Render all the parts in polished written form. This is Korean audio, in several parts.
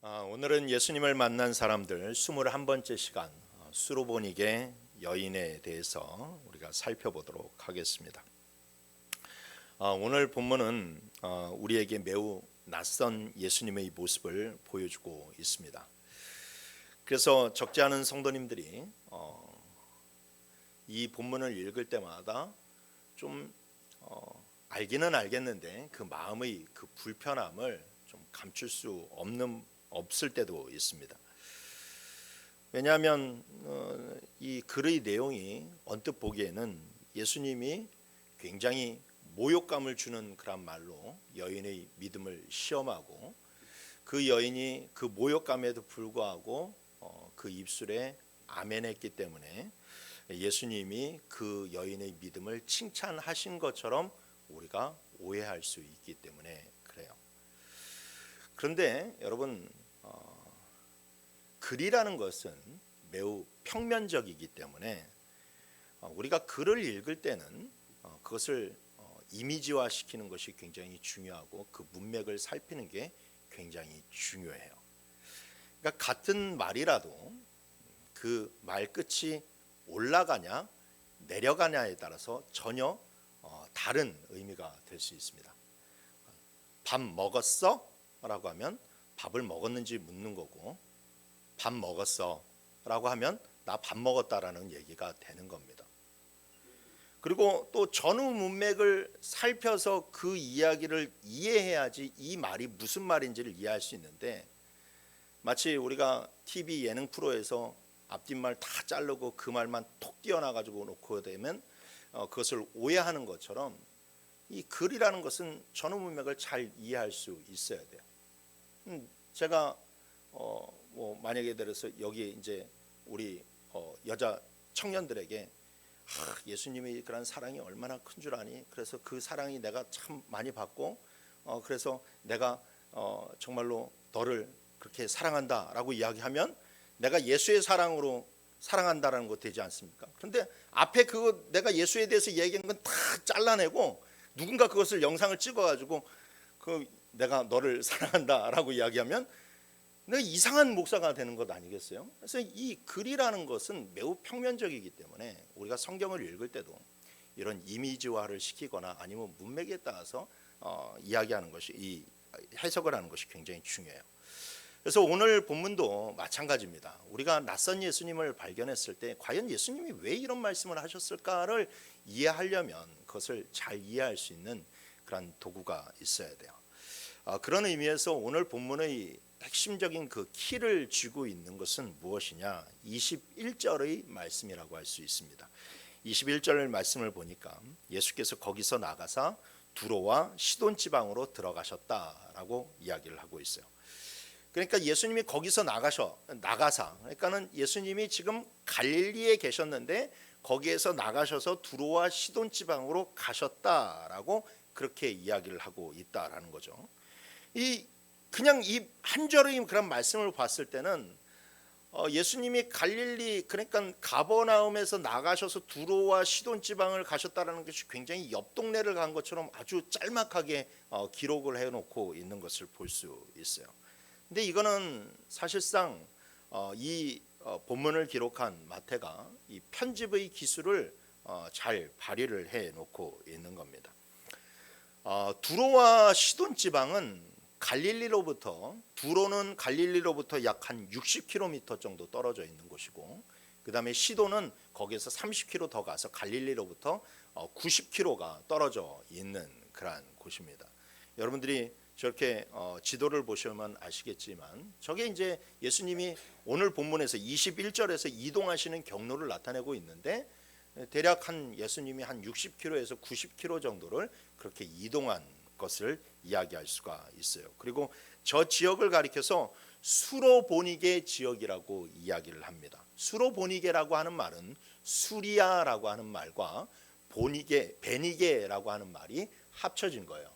오늘은 예수님을 만난 사람들 21번째 시간 수로보니게 여인에 대해서 우리가 살펴보도록 하겠습니다. 오늘 본문은 우리에게 매우 낯선 예수님의 모습을 보여주고 있습니다. 그래서 적지 않은 성도님들이 이 본문을 읽을 때마다 좀 알기는 알겠는데 그 마음의 그 불편함을 좀 감출 수 없을 때도 있습니다. 왜냐하면 이 글의 내용이 언뜻 보기에는 예수님이 굉장히 모욕감을 주는 그런 말로 여인의 믿음을 시험하고 그 여인이 그 모욕감에도 불구하고 그 입술에 아멘했기 때문에 예수님이 그 여인의 믿음을 칭찬하신 것처럼 우리가 오해할 수 있기 때문에 그래요. 그런데 여러분, 글이라는 것은 매우 평면적이기 때문에 우리가 글을 읽을 때는 그것을 이미지화 시키는 것이 굉장히 중요하고 그 문맥을 살피는 게 굉장히 중요해요. 그러니까 같은 말이라도 그 말끝이 올라가냐 내려가냐에 따라서 전혀 다른 의미가 될 수 있습니다. 밥 먹었어? 라고 하면 밥을 먹었는지 묻는 거고, 밥 먹었어 라고 하면 나 밥 먹었다라는 얘기가 되는 겁니다. 그리고 또 전후 문맥을 살펴서 그 이야기를 이해해야지 이 말이 무슨 말인지를 이해할 수 있는데, 마치 우리가 TV 예능 프로에서 앞뒷말 다 자르고 그 말만 톡 띄어놔가지고 놓고 되면 그것을 오해하는 것처럼 이 글이라는 것은 전후 문맥을 잘 이해할 수 있어야 돼요. 제가 만약에 들어서 여기 이제 우리 여자 청년들에게 예수님이 그런 사랑이 얼마나 큰 줄 아니? 그래서 그 사랑이 내가 참 많이 받고 그래서 내가 정말로 너를 그렇게 사랑한다라고 이야기하면 내가 예수의 사랑으로 사랑한다라는 거 되지 않습니까? 그런데 앞에 그거 내가 예수에 대해서 얘기한 건 다 잘라내고 누군가 그것을 영상을 찍어가지고 내가 너를 사랑한다라고 이야기하면 내가 이상한 목사가 되는 것 아니겠어요? 그래서 이 글이라는 것은 매우 평면적이기 때문에 우리가 성경을 읽을 때도 이런 이미지화를 시키거나 아니면 문맥에 따라서 이야기하는 것이 이 해석을 하는 것이 굉장히 중요해요. 그래서 오늘 본문도 마찬가지입니다. 우리가 낯선 예수님을 발견했을 때 과연 예수님이 왜 이런 말씀을 하셨을까를 이해하려면 그것을 잘 이해할 수 있는 그런 도구가 있어야 돼요. 그런 의미에서 오늘 본문의 핵심적인 그 키를 쥐고 있는 것은 무엇이냐? 21절의 말씀이라고 할 수 있습니다. 21절 말씀을 보니까 예수께서 거기서 나가사 두로와 시돈 지방으로 들어가셨다라고 이야기를 하고 있어요. 그러니까 예수님이 거기서 나가사, 그러니까는 예수님이 지금 갈릴리에 계셨는데 거기에서 나가셔서 두로와 시돈 지방으로 가셨다라고 그렇게 이야기를 하고 있다라는 거죠. 그냥 이 한 절의 그런 말씀을 봤을 때는 예수님이 갈릴리, 그러니까 가버나움에서 나가셔서 두로와 시돈 지방을 가셨다라는 것이 굉장히 옆 동네를 간 것처럼 아주 짤막하게 기록을 해놓고 있는 것을 볼 수 있어요. 근데 이거는 사실상 이 본문을 기록한 마태가 이 편집의 기술을 잘 발휘를 해놓고 있는 겁니다. 두로와 시돈 지방은 두로는 갈릴리로부터 약 한 60km 정도 떨어져 있는 곳이고, 그 다음에 시돈은 거기에서 30km 더 가서 갈릴리로부터 90km가 떨어져 있는 그러한 곳입니다. 여러분들이 저렇게 지도를 보시면 아시겠지만 저게 이제 예수님이 오늘 본문에서 21절에서 이동하시는 경로를 나타내고 있는데, 대략 예수님이 한 60km에서 90km 정도를 그렇게 이동한 것을 이야기할 수가 있어요. 그리고 저 지역을 가리켜서 수로보니게 지역이라고 이야기를 합니다. 수로보니게라고 하는 말은 수리아라고 하는 말과 베니게라고 하는 말이 합쳐진 거예요.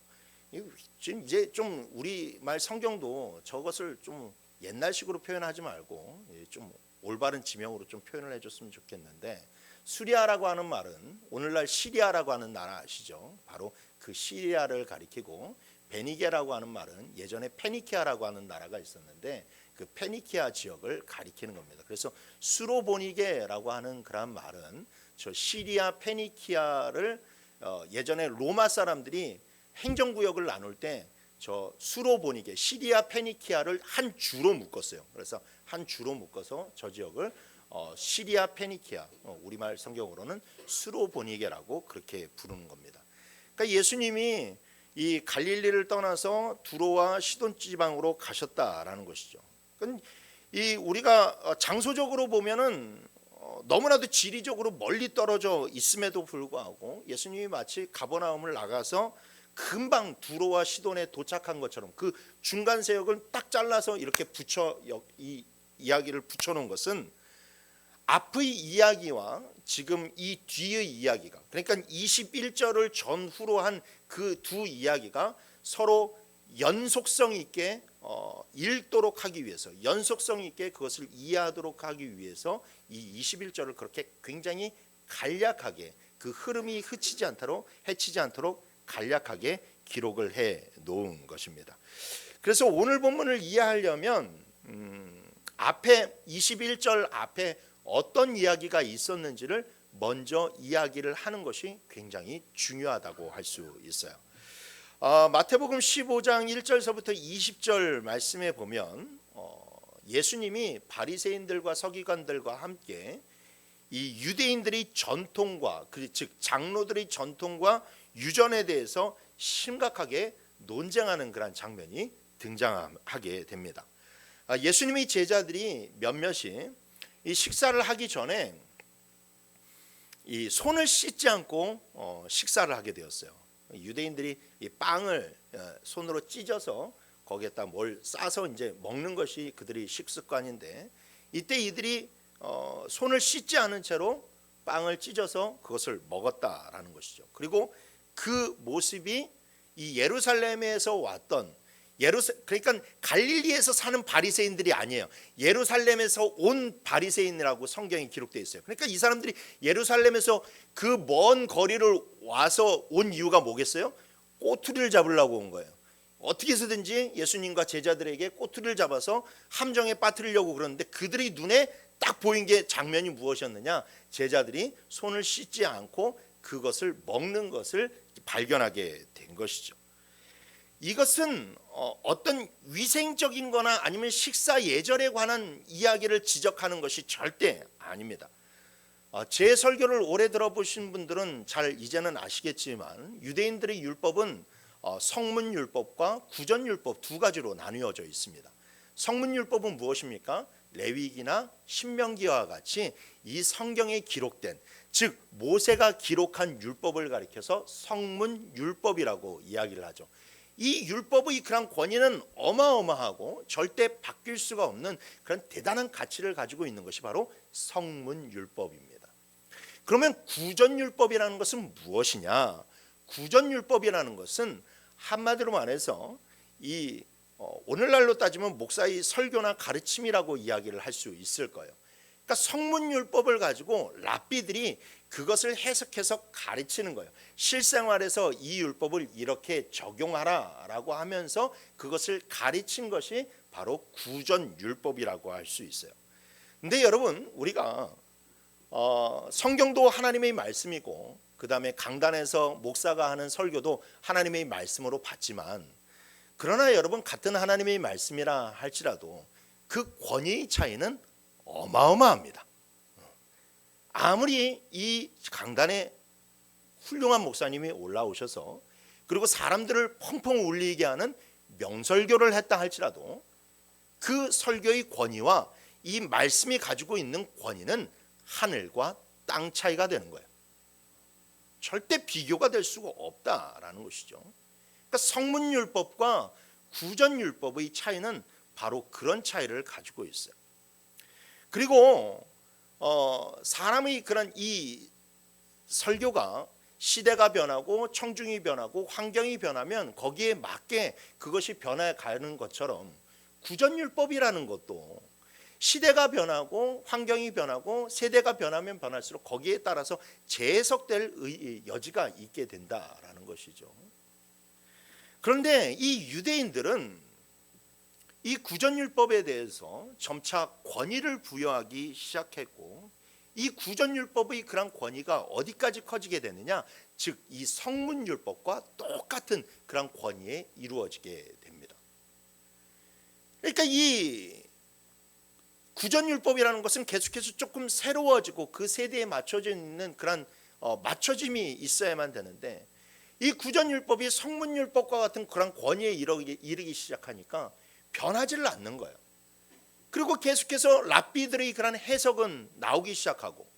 지금 이제 좀 우리말 성경도 저것을 좀 옛날식으로 표현하지 말고 좀 올바른 지명으로 좀 표현을 해줬으면 좋겠는데, 수리아라고 하는 말은 오늘날 시리아라고 하는 나라 아시죠? 바로 그 시리아를 가리키고, 베니게라고 하는 말은 예전에 페니키아라고 하는 나라가 있었는데 그 페니키아 지역을 가리키는 겁니다. 그래서 수로보니게라고 하는 그런 말은 저 시리아 페니키아를 예전에 로마 사람들이 행정구역을 나눌 때 저 수로보니게 시리아 페니키아를 한 주로 묶었어요. 그래서 한 주로 묶어서 저 지역을 시리아 페니키아, 우리말 성경으로는 수로보니게라고 그렇게 부르는 겁니다. 그러니까 예수님이 이 갈릴리를 떠나서 두로와 시돈 지방으로 가셨다라는 것이죠. 이 우리가 장소적으로 보면은 너무나도 지리적으로 멀리 떨어져 있음에도 불구하고 예수님이 마치 가버나움을 나가서 금방 두로와 시돈에 도착한 것처럼 그 중간 세역을 딱 잘라서 이렇게 이 이야기를 붙여놓은 것은 앞의 이야기와 지금 이 뒤의 이야기가, 그러니까 21절을 전후로 한 그 두 이야기가 서로 연속성 있게 읽도록 하기 위해서, 연속성 있게 그것을 이해하도록 하기 위해서 이 21절을 그렇게 굉장히 간략하게, 그 흐름이 해치지 않도록 간략하게 기록을 해 놓은 것입니다. 그래서 오늘 본문을 이해하려면 앞에 21절 앞에 어떤 이야기가 있었는지를 먼저 이야기를 하는 것이 굉장히 중요하다고 할 수 있어요. 마태복음 15장 1절서부터 20절 말씀에 보면 예수님이 바리새인들과 서기관들과 함께 이 유대인들의 전통과 즉 장로들의 전통과 유전에 대해서 심각하게 논쟁하는 그런 장면이 등장하게 됩니다. 예수님의 제자들이 몇몇이 이 식사를 하기 전에 이 손을 씻지 않고 식사를 하게 되었어요. 유대인들이 이 빵을 손으로 찢어서 거기에다 뭘 싸서 이제 먹는 것이 그들의 식습관인데, 이때 이들이 손을 씻지 않은 채로 빵을 찢어서 그것을 먹었다라는 것이죠. 그리고 그 모습이 이 예루살렘에서 왔던 그러니까 갈릴리에서 사는 바리새인들이 아니에요. 예루살렘에서 온 바리새인이라고 성경이 기록되어 있어요. 그러니까 이 사람들이 예루살렘에서 그 먼 거리를 와서 온 이유가 뭐겠어요? 꼬투리를 잡으려고 온 거예요. 어떻게 해서든지 예수님과 제자들에게 꼬투리를 잡아서 함정에 빠뜨리려고 그러는데, 그들의 눈에 딱 보인 게 장면이 무엇이었느냐? 제자들이 손을 씻지 않고 그것을 먹는 것을 발견하게 된 것이죠. 이것은 어떤 위생적인 거나 아니면 식사 예절에 관한 이야기를 지적하는 것이 절대 아닙니다. 제 설교를 오래 들어보신 분들은 잘 이제는 아시겠지만 유대인들의 율법은 성문율법과 구전율법 두 가지로 나누어져 있습니다. 성문율법은 무엇입니까? 레위기나 신명기와 같이 이 성경에 기록된, 즉 모세가 기록한 율법을 가리켜서 성문율법이라고 이야기를 하죠. 이 율법의 그런 권위는 어마어마하고 절대 바뀔 수가 없는 그런 대단한 가치를 가지고 있는 것이 바로 성문율법입니다. 그러면 구전율법이라는 것은 무엇이냐? 구전율법이라는 것은 한마디로 말해서 이 오늘날로 따지면 목사의 설교나 가르침이라고 이야기를 할 수 있을 거예요. 그러니까 성문율법을 가지고 랍비들이 그것을 해석해서 가르치는 거예요. 실생활에서 이 율법을 이렇게 적용하라라고 하면서 그것을 가르친 것이 바로 구전율법이라고 할 수 있어요. 근데 여러분, 우리가 성경도 하나님의 말씀이고 그 다음에 강단에서 목사가 하는 설교도 하나님의 말씀으로 봤지만, 그러나 여러분, 같은 하나님의 말씀이라 할지라도 그 권위의 차이는 어마어마합니다. 아무리 이 강단에 훌륭한 목사님이 올라오셔서 그리고 사람들을 펑펑 울리게 하는 명설교를 했다 할지라도 그 설교의 권위와 이 말씀이 가지고 있는 권위는 하늘과 땅 차이가 되는 거예요. 절대 비교가 될 수가 없다라는 것이죠. 그러니까 성문율법과 구전율법의 차이는 바로 그런 차이를 가지고 있어요. 그리고 사람의 그런 이 설교가 시대가 변하고 청중이 변하고 환경이 변하면 거기에 맞게 그것이 변해가는 것처럼 구전율법이라는 것도 시대가 변하고 환경이 변하고 세대가 변하면 변할수록 거기에 따라서 재해석될 여지가 있게 된다라는 것이죠. 그런데 이 유대인들은 이 구전율법에 대해서 점차 권위를 부여하기 시작했고, 이 구전율법의 그런 권위가 어디까지 커지게 되느냐, 즉 이 성문율법과 똑같은 그런 권위에 이루어지게 됩니다. 그러니까 이 구전율법이라는 것은 계속해서 조금 새로워지고 그 세대에 맞춰져 있는 그런 맞춰짐이 있어야만 되는데, 이 구전율법이 성문율법과 같은 그런 권위에 이르기 시작하니까 변하지를 않는 거예요. 그리고 계속해서 랍비들의 그런 해석은 나오기 시작하고,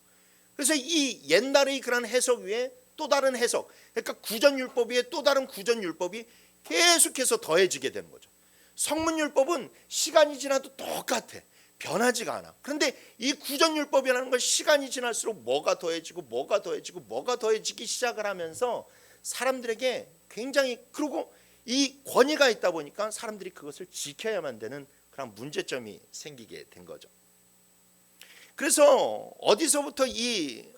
그래서 이 옛날의 그런 해석 위에 또 다른 해석, 그러니까 구전율법 위에 또 다른 구전율법이 계속해서 더해지게 되는 거죠. 성문율법은 시간이 지나도 똑같아, 변하지가 않아. 그런데 이 구전율법이라는 건 시간이 지날수록 뭐가 더해지고 뭐가 더해지고 뭐가 더해지기 시작을 하면서 사람들에게 굉장히, 그리고 이 권위가 있다 보니까 사람들이 그것을 지켜야만 되는 그런 문제점이 생기게 된 거죠. 그래서 어디서부터 이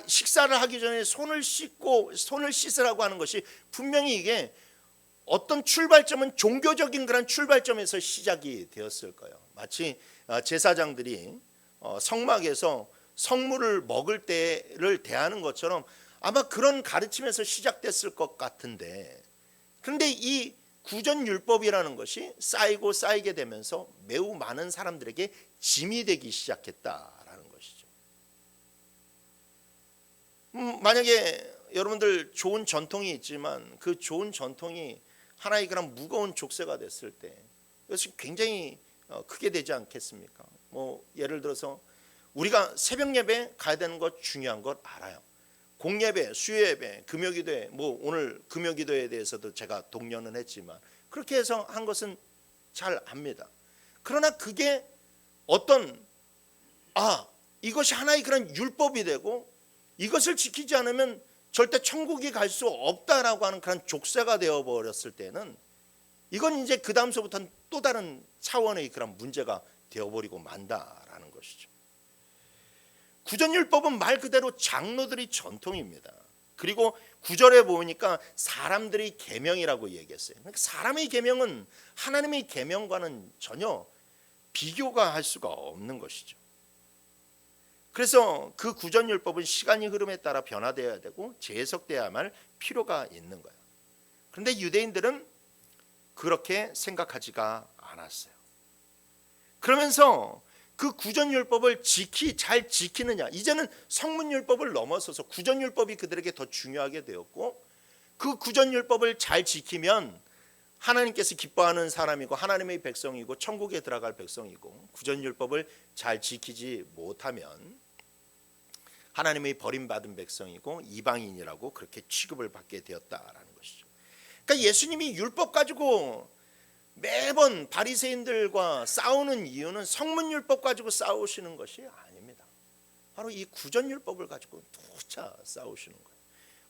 식사를 하기 전에 손을 씻으라고 하는 것이 분명히 이게 어떤 출발점은 종교적인 그런 출발점에서 시작이 되었을 거예요. 마치 제사장들이 성막에서 성물을 먹을 때를 대하는 것처럼 아마 그런 가르침에서 시작됐을 것 같은데, 그런데 이 구전율법이라는 것이 쌓이고 쌓이게 되면서 매우 많은 사람들에게 짐이 되기 시작했다라는 것이죠. 만약에 여러분들 좋은 전통이 있지만 그 좋은 전통이 하나의 그런 무거운 족쇄가 됐을 때 이것이 굉장히 크게 되지 않겠습니까? 뭐 예를 들어서 우리가 새벽 예배 가야 되는 것 중요한 것 알아요. 공예배, 수요예배, 금요기도회, 뭐 오늘 금요기도에 대해서도 제가 독려는 했지만 그렇게 해서 한 것은 잘 압니다. 그러나 그게 어떤 이것이 하나의 그런 율법이 되고 이것을 지키지 않으면 절대 천국이 갈 수 없다라고 하는 그런 족쇄가 되어 버렸을 때는 이건 이제 그 다음서부터는 또 다른 차원의 그런 문제가 되어버리고 만다라는 것이죠. 구전율법은 말 그대로 장로들의 전통입니다. 그리고 9절에 보니까 사람들의 계명이라고 얘기했어요. 그러니까 사람의 계명은 하나님의 계명과는 전혀 비교가 할 수가 없는 것이죠. 그래서 그 구전율법은 시간이 흐름에 따라 변화되어야 되고 재해석되어야만 할 필요가 있는 거예요. 그런데 유대인들은 그렇게 생각하지가 않았어요. 그러면서 그 구전율법을 잘 지키느냐, 이제는 성문율법을 넘어서서 구전율법이 그들에게 더 중요하게 되었고, 그 구전율법을 잘 지키면 하나님께서 기뻐하는 사람이고 하나님의 백성이고 천국에 들어갈 백성이고, 구전율법을 잘 지키지 못하면 하나님의 버림받은 백성이고 이방인이라고 그렇게 취급을 받게 되었다라는 것이죠. 그러니까 예수님이 율법 가지고 매번 바리새인들과 싸우는 이유는 성문율법 가지고 싸우시는 것이 아닙니다. 바로 이 구전율법을 가지고 누차 싸우시는 거예요.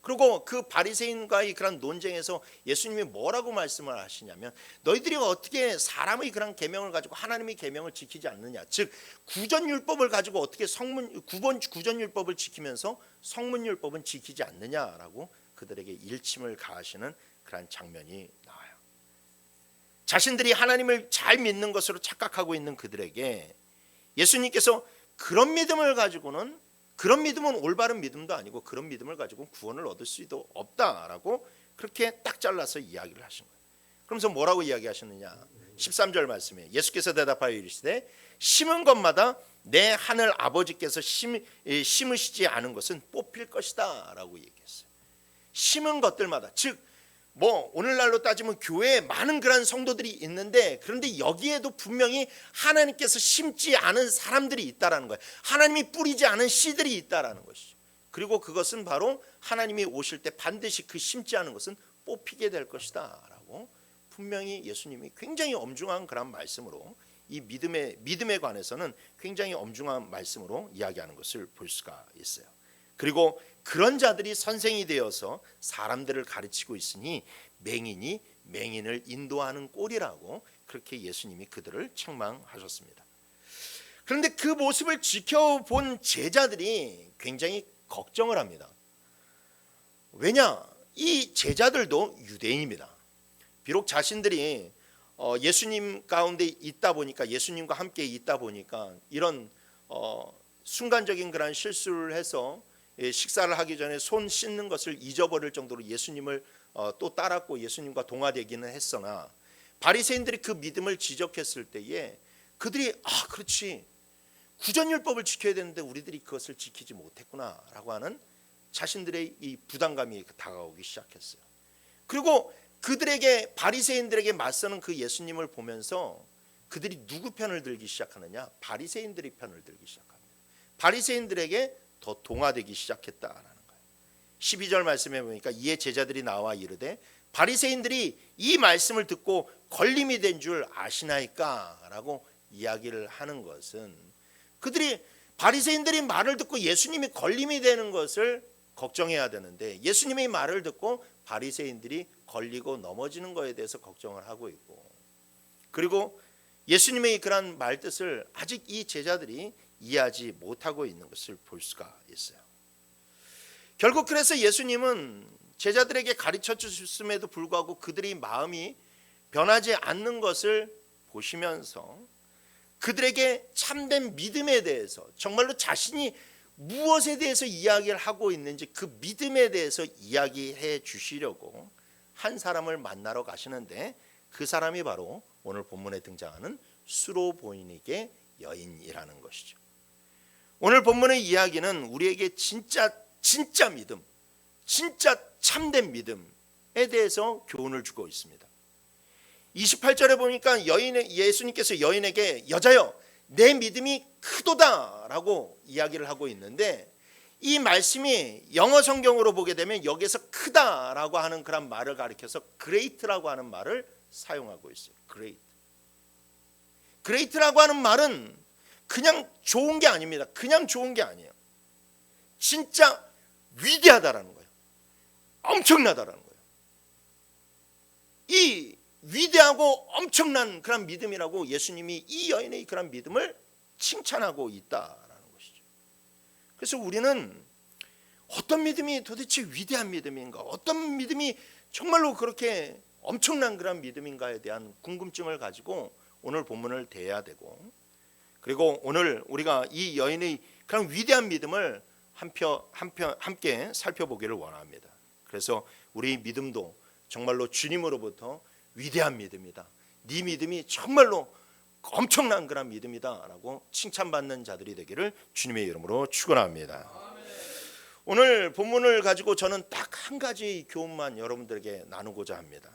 그리고 그 바리새인과의 그런 논쟁에서 예수님이 뭐라고 말씀을 하시냐면, 너희들이 어떻게 사람의 그런 계명을 가지고 하나님의 계명을 지키지 않느냐, 즉 구전율법을 가지고 어떻게 구전율법을 지키면서 성문율법은 지키지 않느냐라고 그들에게 일침을 가하시는 그런 장면이 나와요. 자신들이 하나님을 잘 믿는 것으로 착각하고 있는 그들에게 예수님께서 그런 믿음은 올바른 믿음도 아니고 그런 믿음을 가지고 구원을 얻을 수도 없다라고 그렇게 딱 잘라서 이야기를 하신 거예요. 그러면서 뭐라고 이야기하셨느냐, 13절 말씀에 예수께서 대답하여 이르시되 심은 것마다 내 하늘 아버지께서 심으시지 않은 것은 뽑힐 것이다 라고 얘기했어요. 심은 것들마다, 즉 뭐 오늘날로 따지면 교회에 많은 그런 성도들이 있는데, 그런데 여기에도 분명히 하나님께서 심지 않은 사람들이 있다라는 거예요. 하나님이 뿌리지 않은 씨들이 있다라는 것이죠. 그리고 그것은 바로 하나님이 오실 때 반드시 그 심지 않은 것은 뽑히게 될 것이다 라고 분명히 예수님이 굉장히 엄중한 그런 말씀으로, 이 믿음에 관해서는 굉장히 엄중한 말씀으로 이야기하는 것을 볼 수가 있어요. 그리고 그런 자들이 선생이 되어서 사람들을 가르치고 있으니 맹인이 맹인을 인도하는 꼴이라고 그렇게 예수님이 그들을 책망하셨습니다. 그런데 그 모습을 지켜본 제자들이 굉장히 걱정을 합니다. 왜냐? 이 제자들도 유대인입니다. 비록 자신들이 예수님 가운데 있다 보니까, 예수님과 함께 있다 보니까 이런 순간적인 그런 실수를 해서 식사를 하기 전에 손 씻는 것을 잊어버릴 정도로 예수님을 또 따랐고 예수님과 동화되기는 했으나, 바리새인들이 그 믿음을 지적했을 때에 그들이 그렇지, 구전율법을 지켜야 되는데 우리들이 그것을 지키지 못했구나라고 하는 자신들의 이 부담감이 다가오기 시작했어요. 그리고 그들에게, 바리새인들에게 맞서는 그 예수님을 보면서 그들이 누구 편을 들기 시작하느냐? 바리새인들의 편을 들기 시작합니다. 바리새인들에게 더 동화되기 시작했다라는 거예요. 12절 말씀에 보니까 이에 제자들이 나와 이르되 바리새인들이 이 말씀을 듣고 걸림이 된 줄 아시나이까? 라고 이야기를 하는 것은, 그들이, 바리새인들이 말을 듣고 예수님이 걸림이 되는 것을 걱정해야 되는데 예수님의 말을 듣고 바리새인들이 걸리고 넘어지는 것에 대해서 걱정을 하고 있고, 그리고 예수님의 그런 말뜻을 아직 이 제자들이 이해하지 못하고 있는 것을 볼 수가 있어요. 결국 그래서 예수님은 제자들에게 가르쳐 주셨음에도 불구하고 그들의 마음이 변하지 않는 것을 보시면서 그들에게 참된 믿음에 대해서, 정말로 자신이 무엇에 대해서 이야기를 하고 있는지 그 믿음에 대해서 이야기해 주시려고 한 사람을 만나러 가시는데, 그 사람이 바로 오늘 본문에 등장하는 수로보니게 여인이라는 것이죠. 오늘 본문의 이야기는 우리에게 진짜 믿음, 진짜 참된 믿음에 대해서 교훈을 주고 있습니다. 28절에 보니까 예수님께서 여인에게 여자여 내 믿음이 크도다라고 이야기를 하고 있는데, 이 말씀이 영어 성경으로 보게 되면 여기서 크다라고 하는 그런 말을 가리켜서 great라고 하는 말을 사용하고 있어요. great라고 하는 말은 그냥 좋은 게 아닙니다. 그냥 좋은 게 아니에요. 진짜 위대하다라는 거예요. 엄청나다라는 거예요. 이 위대하고 엄청난 그런 믿음이라고 예수님이 이 여인의 그런 믿음을 칭찬하고 있다라는 것이죠. 그래서 우리는 어떤 믿음이 도대체 위대한 믿음인가, 어떤 믿음이 정말로 그렇게 엄청난 그런 믿음인가에 대한 궁금증을 가지고 오늘 본문을 대해야 되고, 그리고 오늘 우리가 이 여인의 그런 위대한 믿음을 함께 살펴보기를 원합니다. 그래서 우리 믿음도 정말로 주님으로부터 위대한 믿음이다, 네 믿음이 정말로 엄청난 그런 믿음이다 라고 칭찬받는 자들이 되기를 주님의 이름으로 축원합니다. 오늘 본문을 가지고 저는 딱 한 가지 교훈만 여러분들에게 나누고자 합니다.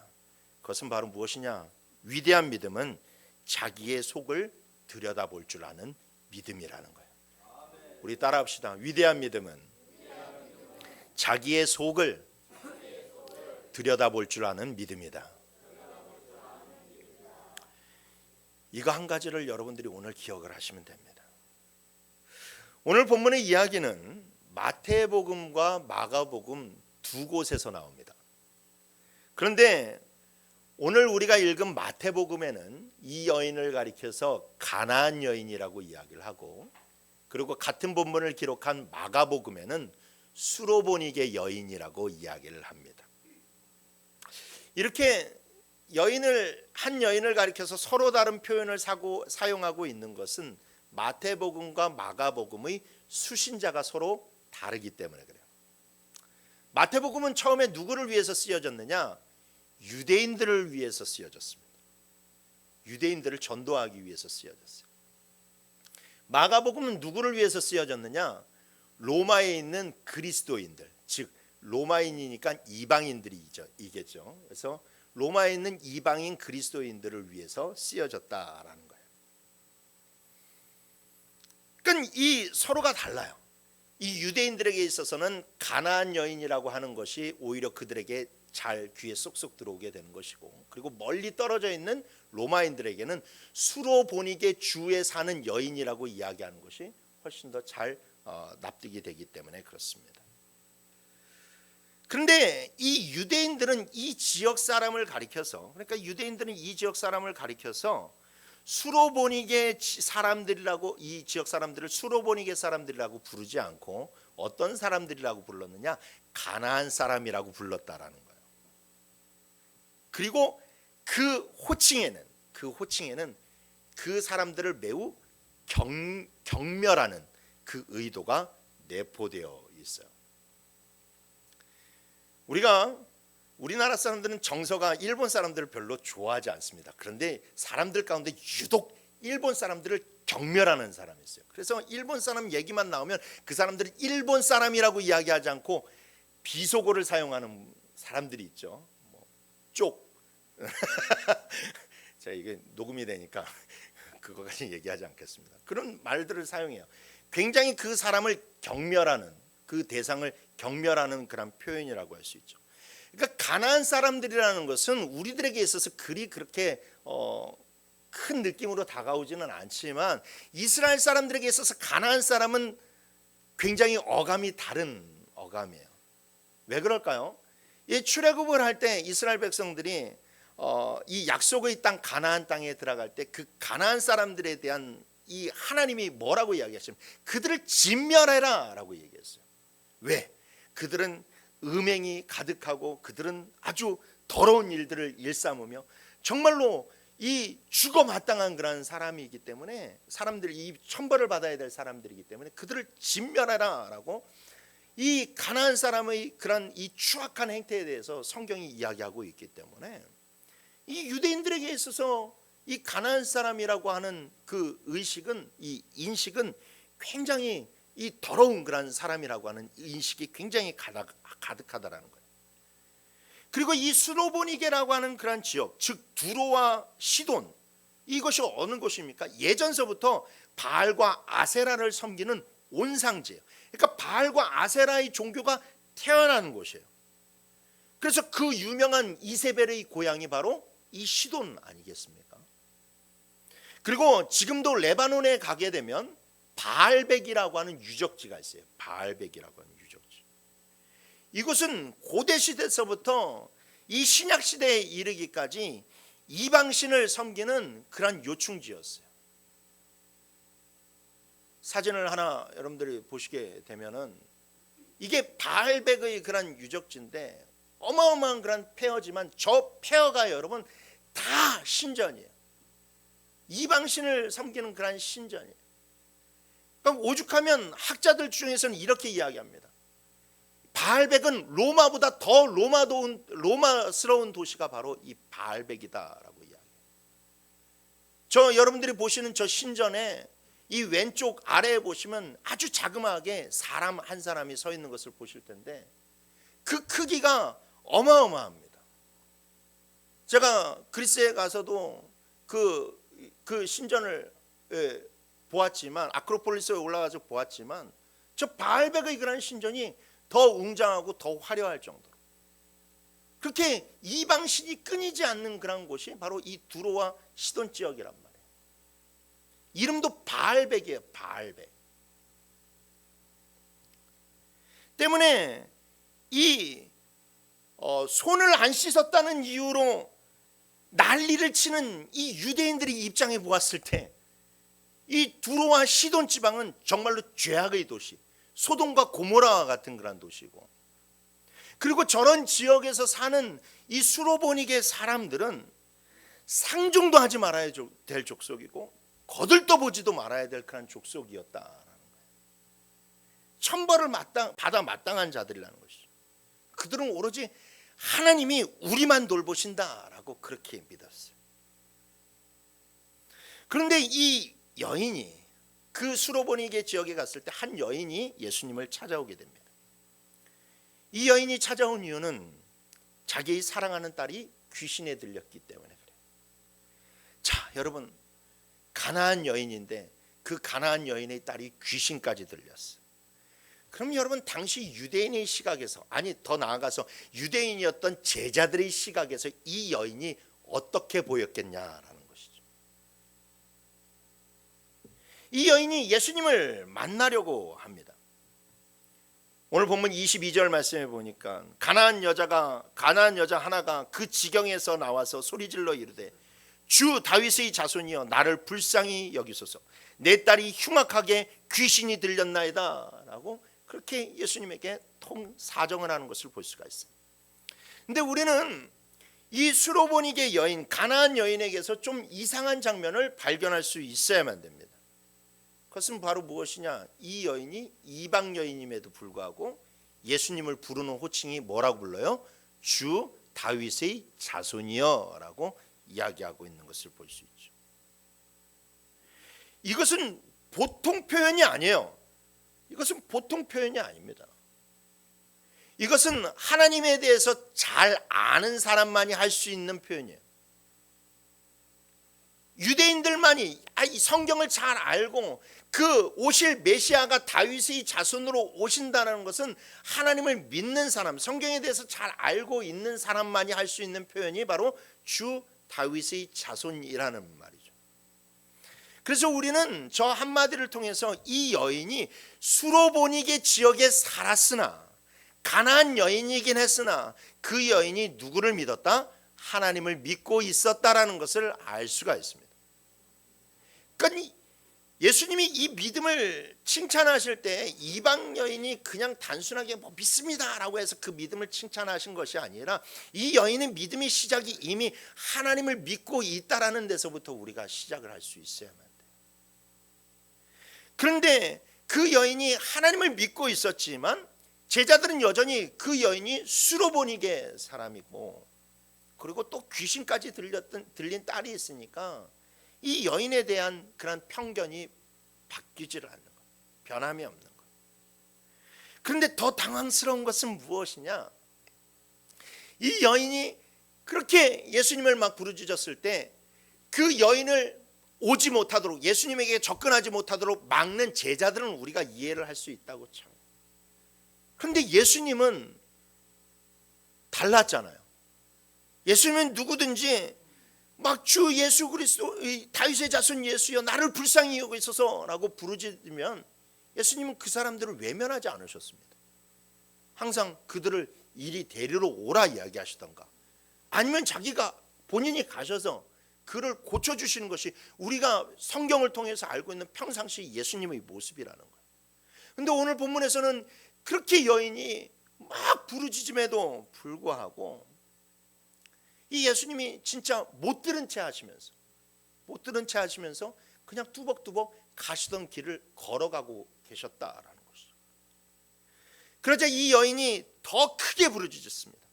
그것은 바로 무엇이냐? 위대한 믿음은 자기의 속을 들여다볼 줄 아는 믿음이라는 거예요. 우리 따라합시다. 위대한 믿음은 자기의 속을 들여다볼 줄 아는 믿음이다. 이거 한 가지를 여러분들이 오늘 기억을 하시면 됩니다. 오늘 본문의 이야기는 마태복음과 마가복음 두 곳에서 나옵니다. 그런데 오늘 우리가 읽은 마태복음에는 이 여인을 가리켜서 가나안 여인이라고 이야기를 하고, 그리고 같은 본문을 기록한 마가복음에는 수로보니게 여인이라고 이야기를 합니다. 이렇게 한 여인을 가리켜서 서로 다른 표현을 사용하고 있는 것은 마태복음과 마가복음의 수신자가 서로 다르기 때문에 그래요. 마태복음은 처음에 누구를 위해서 쓰여졌느냐? 유대인들을 위해서 쓰여졌습니다. 유대인들을 전도하기 위해서 쓰여졌어요. 마가복음은 누구를 위해서 쓰여졌느냐? 로마에 있는 그리스도인들, 즉 로마인이니까 이방인들이겠죠. 그래서 로마에 있는 이방인 그리스도인들을 위해서 쓰여졌다라는 거예요. 그러니까 이 서로가 달라요. 이 유대인들에게 있어서는 가나안 여인이라고 하는 것이 오히려 그들에게 잘 귀에 쏙쏙 들어오게 되는 것이고, 그리고 멀리 떨어져 있는 로마인들에게는 수로보니게 주에 사는 여인이라고 이야기하는 것이 훨씬 더 잘 납득이 되기 때문에 그렇습니다. 그런데 이 유대인들은 이 지역 사람을 가리켜서, 그러니까 유대인들은 이 지역 사람을 가리켜서 수로보니게 사람들이라고, 이 지역 사람들을 수로보니게 사람들이라고 부르지 않고 어떤 사람들이라고 불렀느냐? 가나안 사람이라고 불렀다라는 거예요. 그리고 그 호칭에는 그 사람들을 매우 경멸하는 그 의도가 내포되어 있어요. 우리나라 사람들은 정서가 일본 사람들을 별로 좋아하지 않습니다. 그런데 사람들 가운데 유독 일본 사람들을 경멸하는 사람이 있어요. 그래서 일본 사람 얘기만 나오면 그 사람들은 일본 사람이라고 이야기하지 않고 비속어를 사용하는 사람들이 있죠. 쪽. 제가 이게 녹음이 되니까 그거까지 얘기하지 않겠습니다. 그런 말들을 사용해요. 굉장히 그 사람을 경멸하는, 그 대상을 경멸하는 그런 표현이라고 할 수 있죠. 그러니까 가나안 사람들이라는 것은 우리들에게 있어서 그렇게 큰 느낌으로 다가오지는 않지만 이스라엘 사람들에게 있어서 가나안 사람은 굉장히 어감이 다른 어감이에요. 왜 그럴까요? 이 출애굽을 할 때 이스라엘 백성들이 이 약속의 땅 가나안 땅에 들어갈 때 그 가나안 사람들에 대한 이 하나님이 뭐라고 이야기하시면 그들을 진멸해라라고 얘기했어요. 왜? 그들은 음행이 가득하고 그들은 아주 더러운 일들을 일삼으며 정말로 이 죽어 마땅한 그런 사람이기 때문에 사람들이 이 천벌을 받아야 될 사람들이기 때문에 그들을 진멸해라라고 이 가나안 사람의 그런 이 추악한 행태에 대해서 성경이 이야기하고 있기 때문에 이 유대인들에게 있어서 이 가나안 사람이라고 하는 그 의식은 이 인식은 굉장히 이 더러운 그런 사람이라고 하는 인식이 굉장히 가득하다라는 거예요. 그리고 이 스로보니게라고 하는 그런 지역, 즉 두로와 시돈, 이것이 어느 곳입니까? 예전서부터 바알과 아세라를 섬기는 온상지예요. 그러니까 바알과 아세라의 종교가 태어나는 곳이에요. 그래서 그 유명한 이세벨의 고향이 바로 이 시돈 아니겠습니까? 그리고 지금도 레바논에 가게 되면 바알백이라고 하는 유적지가 있어요. 바알백이라고 하는 유적지. 이곳은 고대 시대서부터 이 신약 시대에 이르기까지 이방신을 섬기는 그런 요충지였어요. 사진을 하나 여러분들이 보시게 되면은 이게 바알백의 그런 유적지인데 어마어마한 그런 폐허지만 저 폐허가 여러분 다 신전이에요. 이방신을 섬기는 그런 신전이에요. 그러니까 오죽하면 학자들 중에서는 이렇게 이야기합니다. 바알백은 로마보다 더 로마스러운 도시가 바로 이 바알백이다라고 이야기해요. 여러분들이 보시는 저 신전에 이 왼쪽 아래에 보시면 아주 자그마하게 사람 한 사람이 서 있는 것을 보실 텐데 그 크기가 어마어마합니다. 제가 그리스에 가서도 그 신전을 보았지만 아크로폴리스에 올라가서 보았지만 저 바알백의 그런 신전이 더 웅장하고 더 화려할 정도로 그렇게 이방신이 끊이지 않는 그런 곳이 바로 이 두로와 시돈 지역이란 말이에요. 이름도 바알백이에요. 바알백. 때문에 이 손을 안 씻었다는 이유로 난리를 치는 이 유대인들이 입장해 보았을 때 이 두로와 시돈 지방은 정말로 죄악의 도시, 소돔과 고모라와 같은 그런 도시고, 그리고 저런 지역에서 사는 이 수로보니게 사람들은 상종도 하지 말아야 될 족속이고 거들떠 보지도 말아야 될 그런 족속이었다라는 거예요. 천벌을 받아 마땅한 자들이라는 것이죠. 그들은 오로지 하나님이 우리만 돌보신다라고 그렇게 믿었어요. 그런데 이 여인이 그 수로보니게 지역에 갔을 때 한 여인이 예수님을 찾아오게 됩니다. 이 여인이 찾아온 이유는 자기의 사랑하는 딸이 귀신에 들렸기 때문에 그래요. 자, 여러분, 가나안 여인인데 그 가나안 여인의 딸이 귀신까지 들렸어요. 그럼 여러분, 당시 유대인의 시각에서, 아니 더 나아가서 유대인이었던 제자들의 시각에서 이 여인이 어떻게 보였겠냐라는 것이죠. 이 여인이 예수님을 만나려고 합니다. 오늘 본문 22절 말씀에 보니까 가나안 여자 하나가 그 지경에서 나와서 소리질러 이르되 주 다윗의 자손이여 나를 불쌍히 여기소서, 내 딸이 흉악하게 귀신이 들렸나이다 라고 그렇게 예수님에게 사정을 하는 것을 볼 수가 있어요. 근데 우리는 이 수로보니게 여인, 가나안 여인에게서 좀 이상한 장면을 발견할 수 있어야만 됩니다. 그것은 바로 무엇이냐? 이 여인이 이방 여인임에도 불구하고 예수님을 부르는 호칭이 뭐라고 불러요? 주 다윗의 자손이여 라고 이야기하고 있는 것을 볼 수 있죠. 이것은 보통 표현이 아니에요. 이것은 보통 표현이 아닙니다. 이것은 하나님에 대해서 잘 아는 사람만이 할 수 있는 표현이에요. 유대인들만이 이 성경을 잘 알고 그 오실 메시아가 다윗의 자손으로 오신다는 것은 하나님을 믿는 사람, 성경에 대해서 잘 알고 있는 사람만이 할 수 있는 표현이 바로 주 다윗의 자손이라는 말이죠. 그래서 우리는 저 한마디를 통해서 이 여인이 수로보니게 지역에 살았으나, 가나안 여인이긴 했으나 그 여인이 누구를 믿었다? 하나님을 믿고 있었다라는 것을 알 수가 있습니다. 그러니까 예수님이 이 믿음을 칭찬하실 때 이방 여인이 그냥 단순하게 믿습니다라고 해서 그 믿음을 칭찬하신 것이 아니라 이 여인의 믿음의 시작이 이미 하나님을 믿고 있다라는 데서부터 우리가 시작을 할 수 있어야만 돼요. 그런데 그 여인이 하나님을 믿고 있었지만 제자들은 여전히 그 여인이 수로보니게 사람이고, 그리고 또 귀신까지 들린 딸이 있으니까 이 여인에 대한 그런 편견이 바뀌지를 않는 것, 변함이 없는 것. 그런데 더 당황스러운 것은 무엇이냐? 이 여인이 그렇게 예수님을 막 부르짖었을 때 그 여인을 오지 못하도록, 예수님에게 접근하지 못하도록 막는 제자들은 우리가 이해를 할 수 있다고 참. 그런데 예수님은 달랐잖아요. 예수님은 누구든지 막 주 예수 그리스도 다윗의 자손 예수여 나를 불쌍히 여기고 있어서라고 부르짖으면 예수님은 그 사람들을 외면하지 않으셨습니다. 항상 그들을 이리 데리러 오라 이야기하시던가, 아니면 자기가 본인이 가셔서 그를 고쳐주시는 것이 우리가 성경을 통해서 알고 있는 평상시 예수님의 모습이라는 거예요. 그런데 오늘 본문에서는 그렇게 여인이 막 부르짖음에도 불구하고 이 예수님이 진짜 못 들은 채 하시면서 그냥 뚜벅뚜벅 가시던 길을 걸어가고 계셨다라는 것이죠. 그러자 이 여인이 더 크게 부르짖었습니다.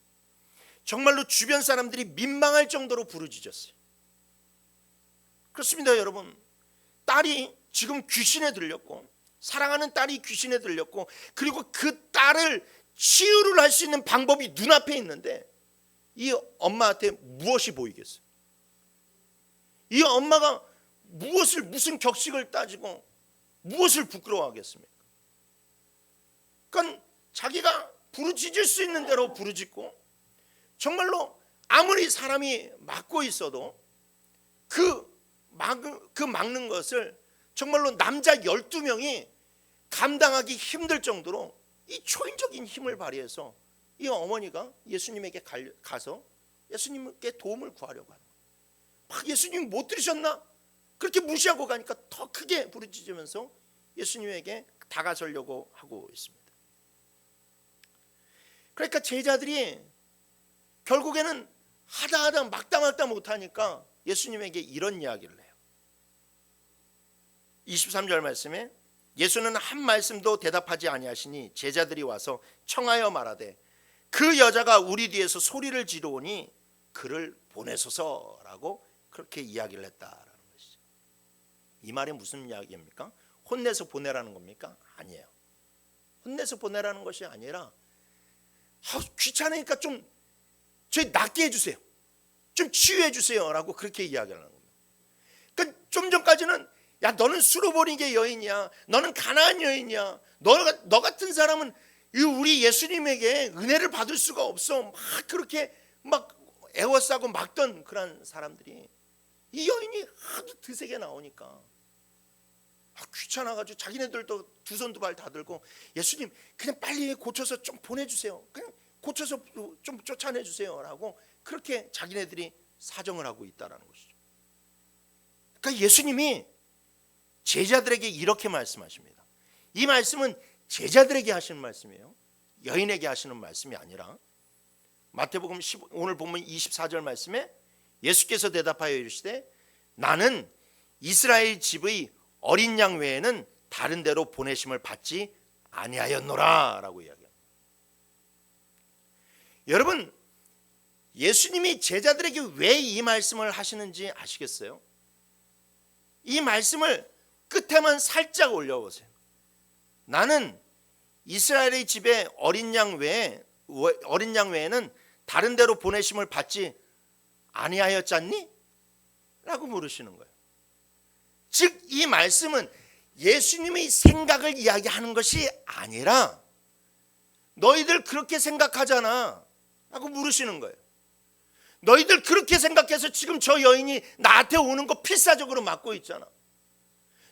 정말로 주변 사람들이 민망할 정도로 부르짖었어요. 그렇습니다, 여러분. 딸이 지금 귀신에 들렸고, 사랑하는 딸이 귀신에 들렸고, 그리고 그 딸을 치유를 할 수 있는 방법이 눈앞에 있는데 이 엄마한테 무엇이 보이겠어요? 이 엄마가 무슨 격식을 따지고 무엇을 부끄러워하겠습니까? 그러니까 자기가 부르짖을 수 있는 대로 부르짖고, 정말로 아무리 사람이 막고 있어도 그 막는 것을 정말로 남자 12명이 감당하기 힘들 정도로 이 초인적인 힘을 발휘해서 이 어머니가 예수님에게 가서 예수님께 도움을 구하려고 하는 거예요. 막 예수님 못 들으셨나? 그렇게 무시하고 가니까 더 크게 부르짖으면서 예수님에게 다가서려고 하고 있습니다. 그러니까 제자들이 결국에는 하다 막다 못하니까 예수님에게 이런 이야기를 해요. 23절 말씀에 예수는 한 말씀도 대답하지 아니하시니 제자들이 와서 청하여 말하되 그 여자가 우리 뒤에서 소리를 지르오니 그를 보내소서라고 그렇게 이야기를 했다라는 것이죠. 이 말이 무슨 이야기입니까? 혼내서 보내라는 겁니까? 아니에요. 혼내서 보내라는 것이 아니라 귀찮으니까 좀 저희 낫게 해주세요, 좀 치유해 주세요라고 그렇게 이야기하는 겁니다. 그러니까 좀 전까지는 야 너는 수로보니게 여인이야, 너는 가나안 여인이야, 너 같은 사람은 우리 예수님에게 은혜를 받을 수가 없어, 막 그렇게 막 애워싸고 막던 그런 사람들이 이 여인이 하도 드세게 나오니까 귀찮아가지고 자기네들도 두 손 두 발 다 들고 예수님 그냥 빨리 고쳐서 좀 보내주세요, 그냥 고쳐서 좀 쫓아내주세요라고 그렇게 자기네들이 사정을 하고 있다는 것이죠. 그러니까 예수님이 제자들에게 이렇게 말씀하십니다. 이 말씀은 제자들에게 하시는 말씀이에요. 여인에게 하시는 말씀이 아니라 마태복음 오늘 본문 24절 말씀에 예수께서 대답하여 이르시되 나는 이스라엘 집의 어린 양 외에는 다른 데로 보내심을 받지 아니하였노라 라고 이야기합니다. 여러분, 예수님이 제자들에게 왜 이 말씀을 하시는지 아시겠어요? 이 말씀을 끝에만 살짝 올려보세요. 나는 이스라엘의 집에 어린 양 외에는 다른 데로 보내심을 받지 아니하였잖니? 라고 물으시는 거예요. 즉 이 말씀은 예수님의 생각을 이야기하는 것이 아니라 너희들 그렇게 생각하잖아 라고 물으시는 거예요. 너희들 그렇게 생각해서 지금 저 여인이 나한테 오는 거 필사적으로 막고 있잖아.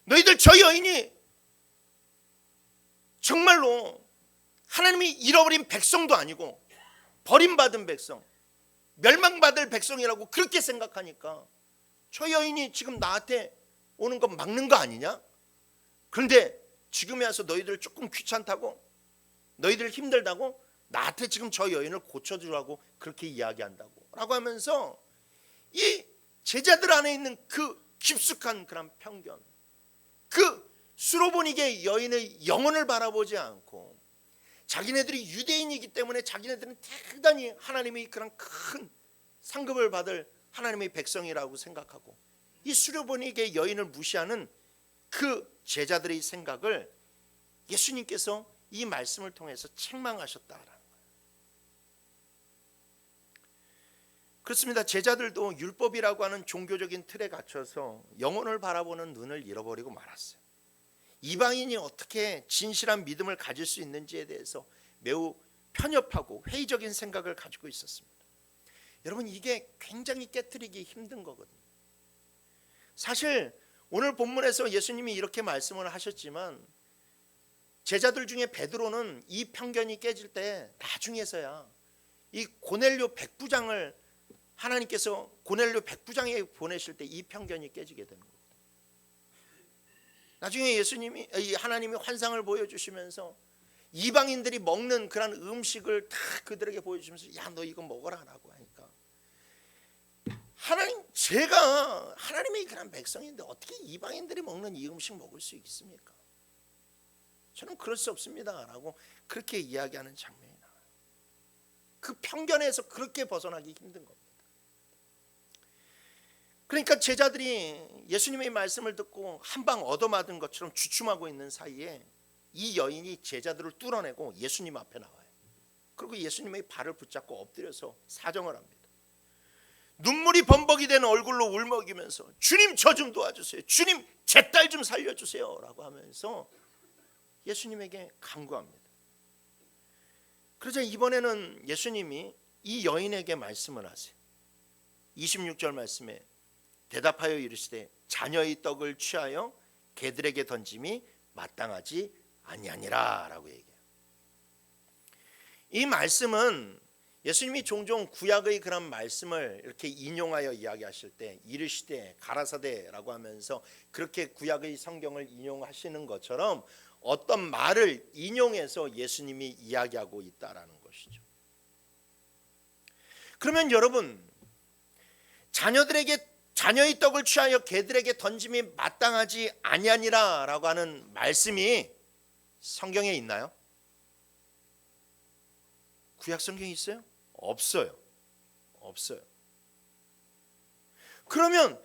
너희들 저 여인이 정말로 하나님이 잃어버린 백성도 아니고 버림받은 백성, 멸망받을 백성이라고 그렇게 생각하니까 저 여인이 지금 나한테 오는 거 막는 거 아니냐? 그런데 지금에 와서 너희들 조금 귀찮다고, 너희들 힘들다고 나한테 지금 저 여인을 고쳐주라고 그렇게 이야기한다고 라고 하면서 이 제자들 안에 있는 그 깊숙한 그런 편견, 그 수로보니게 여인의 영혼을 바라보지 않고 자기네들이 유대인이기 때문에 자기네들은 대단히 하나님의 그런 큰 상급을 받을 하나님의 백성이라고 생각하고 이 수로보니게 여인을 무시하는 그 제자들의 생각을 예수님께서 이 말씀을 통해서 책망하셨다라는 거예요. 그렇습니다. 제자들도 율법이라고 하는 종교적인 틀에 갇혀서 영혼을 바라보는 눈을 잃어버리고 말았어요. 이방인이 어떻게 진실한 믿음을 가질 수 있는지에 대해서 매우 편협하고 회의적인 생각을 가지고 있었습니다. 여러분, 이게 굉장히 깨트리기 힘든 거거든요. 사실 오늘 본문에서 예수님이 이렇게 말씀을 하셨지만 제자들 중에 베드로는 이 편견이 깨질 때 나중에서야 이 고넬료 백부장을 하나님께서 고넬료 백부장에게 보내실 때 이 편견이 깨지게 되는 거예요. 나중에 하나님이 환상을 보여주시면서 이방인들이 먹는 그런 음식을 다 그들에게 보여주시면서 야, 너 이거 먹어라 라고 하니까 제가 하나님의 그런 백성인데 어떻게 이방인들이 먹는 이 음식 먹을 수 있습니까? 저는 그럴 수 없습니다 라고 그렇게 이야기하는 장면이 나와요. 그 편견에서 그렇게 벗어나기 힘든 겁니다. 그러니까 제자들이 예수님의 말씀을 듣고 한 방 얻어맞은 것처럼 주춤하고 있는 사이에 이 여인이 제자들을 뚫어내고 예수님 앞에 나와요. 그리고 예수님의 발을 붙잡고 엎드려서 사정을 합니다. 눈물이 범벅이 된 얼굴로 울먹이면서 주님, 저 좀 도와주세요. 주님, 제 딸 좀 살려주세요 라고 하면서 예수님에게 간구합니다. 그러자 이번에는 예수님이 이 여인에게 말씀을 하세요. 26절 말씀에 대답하여 이르시되 자녀의 떡을 취하여 개들에게 던짐이 마땅하지 아니하니라 라고 얘기해요. 이 말씀은 예수님이 종종 구약의 그런 말씀을 이렇게 인용하여 이야기하실 때 이르시되 가라사대라고 하면서 그렇게 구약의 성경을 인용하시는 것처럼 어떤 말을 인용해서 예수님이 이야기하고 있다라는 것이죠. 그러면 여러분, 자녀의 떡을 취하여 개들에게 던짐이 마땅하지 아니하니라 라고 하는 말씀이 성경에 있나요? 구약 성경에 있어요? 없어요. 그러면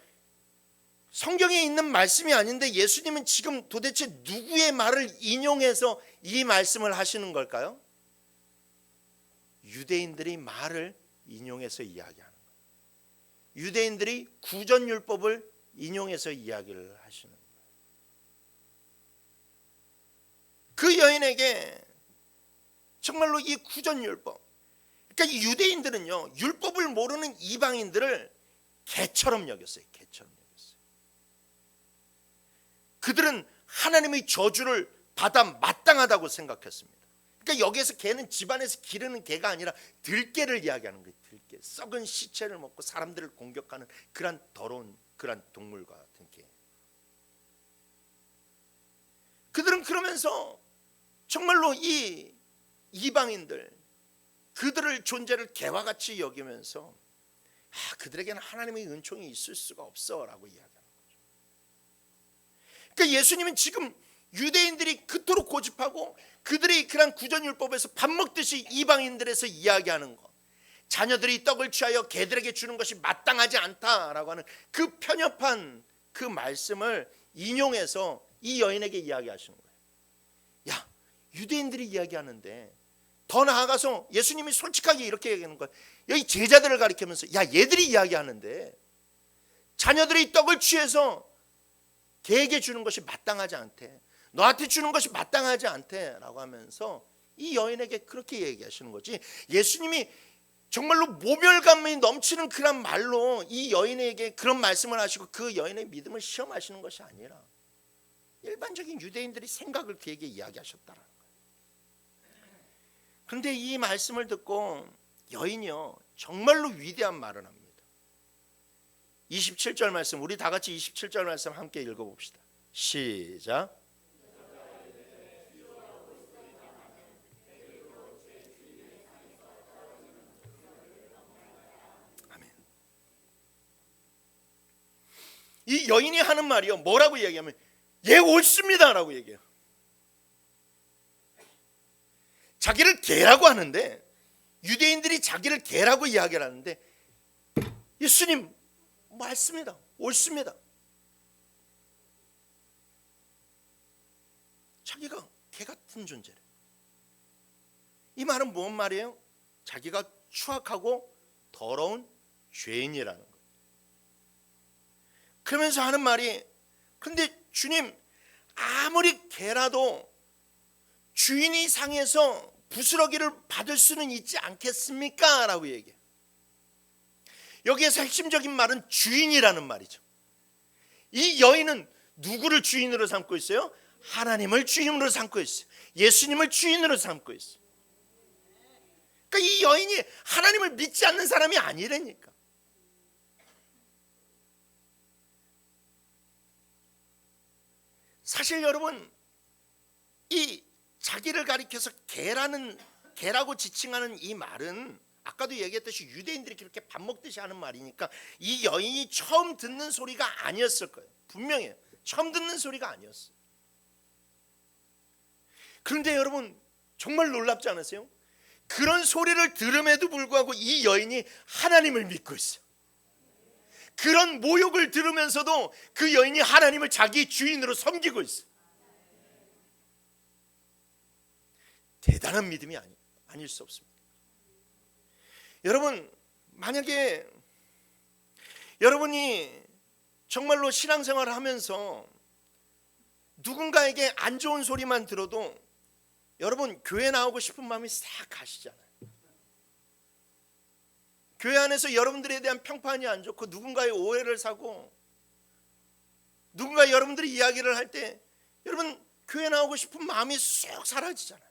성경에 있는 말씀이 아닌데 예수님은 지금 도대체 누구의 말을 인용해서 이 말씀을 하시는 걸까요? 유대인들의 말을 인용해서 이야기하는 거예요. 유대인들이 구전율법을 인용해서 이야기를 하시는 거예요. 그 여인에게 정말로 이 구전율법, 그러니까 이 유대인들은요, 율법을 모르는 이방인들을 개처럼 여겼어요. 그들은 하나님의 저주를 받아 마땅하다고 생각했습니다. 그러니까 여기에서 개는 집안에서 기르는 개가 아니라 들개를 이야기하는 거예요. 들개, 썩은 시체를 먹고 사람들을 공격하는 그런 더러운 그런 동물과 같은 개. 그들은 그러면서 정말로 이 이방인들, 그들을 존재를 개와 같이 여기면서 그들에게는 하나님의 은총이 있을 수가 없어 라고 이야기하는 거죠. 그러니까 예수님은 지금 유대인들이 그토록 고집하고 그들의 그런 구전율법에서 밥 먹듯이 이방인들에서 이야기하는 것, 자녀들이 떡을 취하여 개들에게 주는 것이 마땅하지 않다라고 하는 그 편협한 그 말씀을 인용해서 이 여인에게 이야기하시는 거예요. 야, 유대인들이 이야기하는데, 더 나아가서 예수님이 솔직하게 이렇게 얘기하는 거예요. 여기 제자들을 가리키면서, 야, 얘들이 이야기하는데 자녀들이 떡을 취해서 개에게 주는 것이 마땅하지 않대, 너한테 주는 것이 마땅하지 않대 라고 하면서 이 여인에게 그렇게 얘기하시는 거지. 예수님이 정말로 모멸감이 넘치는 그런 말로 이 여인에게 그런 말씀을 하시고 그 여인의 믿음을 시험하시는 것이 아니라 일반적인 유대인들이 생각을 그에게 이야기하셨다라는 거예요. 그런데 이 말씀을 듣고 여인이요, 정말로 위대한 말을 합니다. 27절 말씀, 우리 다 같이 27절 말씀 함께 읽어봅시다. 시작. 이 여인이 하는 말이요, 뭐라고 얘기하면 예, 옳습니다 라고 얘기해요. 자기를 개라고 하는데, 유대인들이 자기를 개라고 이야기를 하는데 예수님 맞습니다, 옳습니다. 자기가 개 같은 존재래. 이 말은 무슨 말이에요? 자기가 추악하고 더러운 죄인이라는 거예요. 그러면서 하는 말이, 근데 주님, 아무리 개라도 주인이 상해서 부스러기를 받을 수는 있지 않겠습니까? 라고 얘기해요. 여기에서 핵심적인 말은 주인이라는 말이죠. 이 여인은 누구를 주인으로 삼고 있어요? 하나님을 주인으로 삼고 있어요. 예수님을 주인으로 삼고 있어요. 그러니까 이 여인이 하나님을 믿지 않는 사람이 아니라니까. 사실 여러분, 이 자기를 가리켜서 개라고 지칭하는 이 말은 아까도 얘기했듯이 유대인들이 그렇게 밥 먹듯이 하는 말이니까 이 여인이 처음 듣는 소리가 아니었을 거예요. 분명해요. 처음 듣는 소리가 아니었어요. 그런데 여러분, 정말 놀랍지 않으세요? 그런 소리를 들음에도 불구하고 이 여인이 하나님을 믿고 있어요. 그런 모욕을 들으면서도 그 여인이 하나님을 자기 주인으로 섬기고 있어요. 대단한 믿음이 아닐 수 없습니다. 여러분, 만약에 여러분이 정말로 신앙생활을 하면서 누군가에게 안 좋은 소리만 들어도 여러분 교회 나오고 싶은 마음이 싹 가시잖아요. 교회 안에서 여러분들에 대한 평판이 안 좋고 누군가의 오해를 사고 누군가 여러분들이 이야기를 할 때 여러분 교회 나오고 싶은 마음이 쏙 사라지잖아요.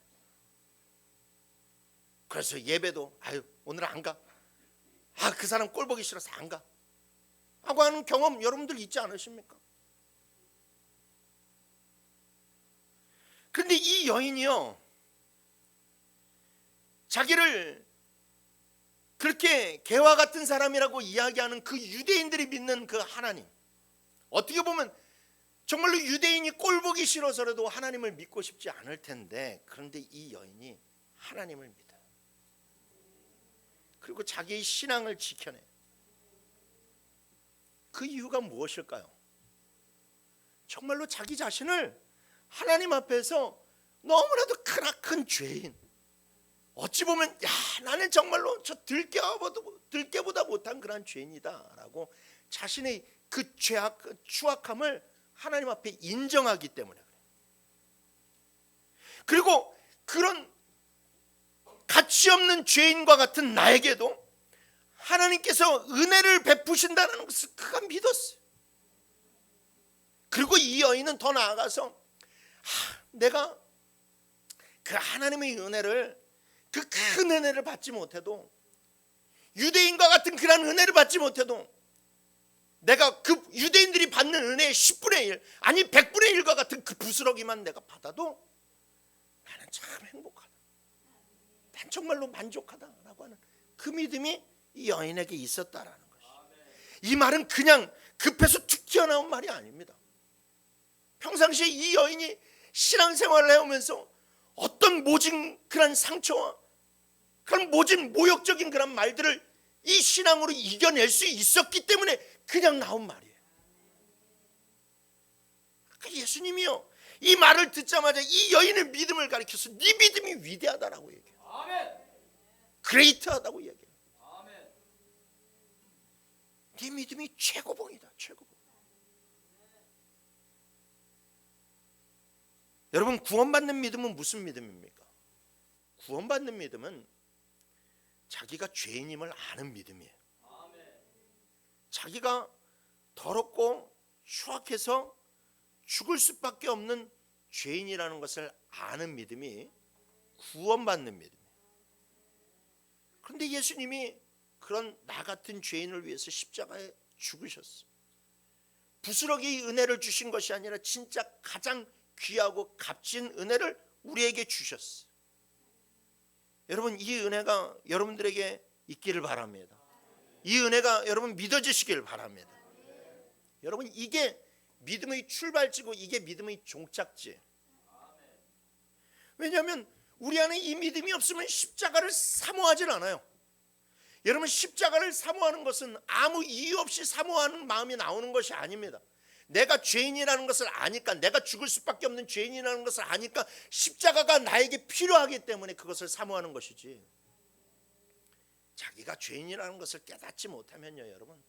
그래서 예배도 오늘 안 가. 그 사람 꼴 보기 싫어서 안 가. 하고 하는 경험 여러분들 있지 않으십니까? 그런데 이 여인이요, 자기를 그렇게 개와 같은 사람이라고 이야기하는 그 유대인들이 믿는 그 하나님, 어떻게 보면 정말로 유대인이 꼴 보기 싫어서라도 하나님을 믿고 싶지 않을 텐데, 그런데 이 여인이 하나님을 믿어요. 그리고 자기의 신앙을 지켜내. 그 이유가 무엇일까요? 정말로 자기 자신을 하나님 앞에서 너무나도 크나큰 죄인, 어찌 보면 나는 정말로 저 들깨보다 못한 그런 죄인이다 라고 자신의 그 추악함을 하나님 앞에 인정하기 때문에 그래요. 그리고 그런 가치 없는 죄인과 같은 나에게도 하나님께서 은혜를 베푸신다는 것을 그가 믿었어요. 그리고 이 여인은 더 나아가서 내가 그 하나님의 은혜를, 그 큰 은혜를 받지 못해도, 유대인과 같은 그런 은혜를 받지 못해도 내가 그 유대인들이 받는 은혜의 10분의 1 아니 100분의 1과 같은 그 부스러기만 내가 받아도 나는 참 행복하다, 난 정말로 만족하다라고 하는 그 믿음이 이 여인에게 있었다라는 것이. 이 말은 그냥 급해서 툭 튀어나온 말이 아닙니다. 평상시에 이 여인이 신앙생활을 해오면서 어떤 모진 그런 상처와 그런 모진 모욕적인 그런 말들을 이 신앙으로 이겨낼 수 있었기 때문에 그냥 나온 말이에요. 그러니까 예수님이요, 이 말을 듣자마자 이 여인의 믿음을 가리켜서 네 믿음이 위대하다라고 얘기해요. 그레이트하다고 얘기해요. 네 믿음이 최고봉이다, 최고봉. 여러분, 구원받는 믿음은 무슨 믿음입니까? 구원받는 믿음은 자기가 죄인임을 아는 믿음이에요. 자기가 더럽고 추악해서 죽을 수밖에 없는 죄인이라는 것을 아는 믿음이 구원받는 믿음이에요. 그런데 예수님이 그런 나 같은 죄인을 위해서 십자가에 죽으셨어요. 부스러기 은혜를 주신 것이 아니라 진짜 가장 귀하고 값진 은혜를 우리에게 주셨어요. 여러분, 이 은혜가 여러분들에게 있기를 바랍니다. 이 은혜가 여러분 믿어지시길 바랍니다. 여러분, 이게 믿음의 출발지고 이게 믿음의 종착지예요. 왜냐하면 우리 안에 이 믿음이 없으면 십자가를 사모하질 않아요. 여러분, 십자가를 사모하는 것은 아무 이유 없이 사모하는 마음이 나오는 것이 아닙니다. 내가 죄인이라는 것을 아니까, 내가 죽을 수밖에 없는 죄인이라는 것을 아니까 십자가가 나에게 필요하기 때문에 그것을 사모하는 것이지, 자기가 죄인이라는 것을 깨닫지 못하면요, 여러분,